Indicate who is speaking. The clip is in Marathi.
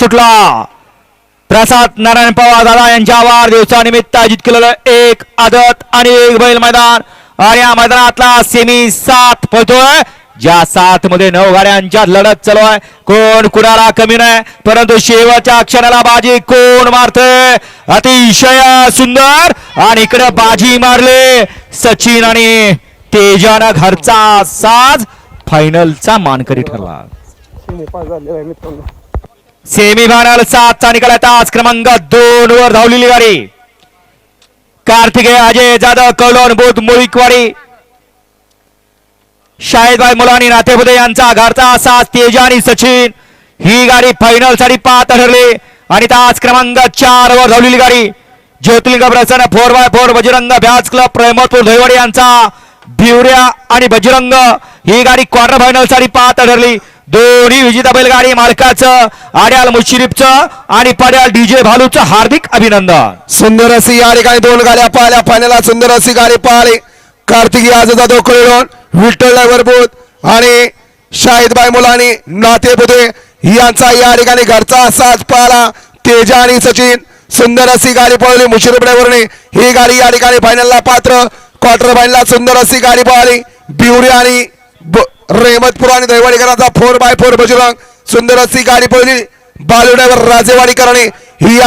Speaker 1: सुटला. प्रसाद नारायण पवार दादा यांच्या वाढदिवसानिमित्त आयोजित केलेलं एक आदत आणि एक बैल मैदान आणि या मैदानातला सेमी 7 पळतोय. ज्या 7 मध्ये 9 गाड्यांच्या लढत चालू आहे. कोण कुणाला कमी नाही, परंतु शेवटच्या क्षणाला बाजी कोण मारतोय. अतिशय सुंदर आणि इकडे बाजी मारले सचिन आणि तेजानं घरचा साज फायनलचा मानकरी ठरला. सेमीफायनल 7चा निकाल तास क्रमांक 2 वर धावलेली गाडी कार्तिकेय अजय जाधव कौलोन बोध मुळीकवाडी शाहिदभाई मुलानी नातेपुते यांचा घरचा साथ तेजा आणि सचिन. ही गाडी फायनल साठी पात्र ठरली आणि तास क्रमांक 4 वर धावलेली गाडी ज्योतिर्लिंग प्रसन्न 4x4 बजरंग भ्याज क्लब प्रेमपूर धैवडी यांचा भिवऱ्या आणि बजरंग. ही गाडी क्वार्टर फायनल साठी पात्र ठरली. दोन्ही विजेता बैलगाडी मालकाचं आड्याल मुश्रीफचं आणि पड्याल डीजे भालूचं हार्दिक अभिनंदन.
Speaker 2: सुंदर अशी या ठिकाणी 2 गाड्या पाहिल्या फायनलला. सुंदर अशी गाडी पाहिली. कार्तिकी आजोबा जाधव कळवण विठ्ठल ड्रायव्हर बोध आणि शाहिदभाई मुलानी नातेपुते यांचा या ठिकाणी घरचा साथ पाहिला. तेजा आणि सचिन. सुंदर अशी गाडी पळवली मुश्रीफ ड्रायव्हरने. ही गाडी या ठिकाणी फायनलला पात्र. क्वार्टर फायनलला सुंदर अशी गाडी पळाली. बिवरी आणि रेहमतपूर आणि दैवाडीकरांचा 4x4 बजरंग. सुंदर अशी गाडी पळवली बालू ड्रायव्हर राजेवाडीकरांनी. ही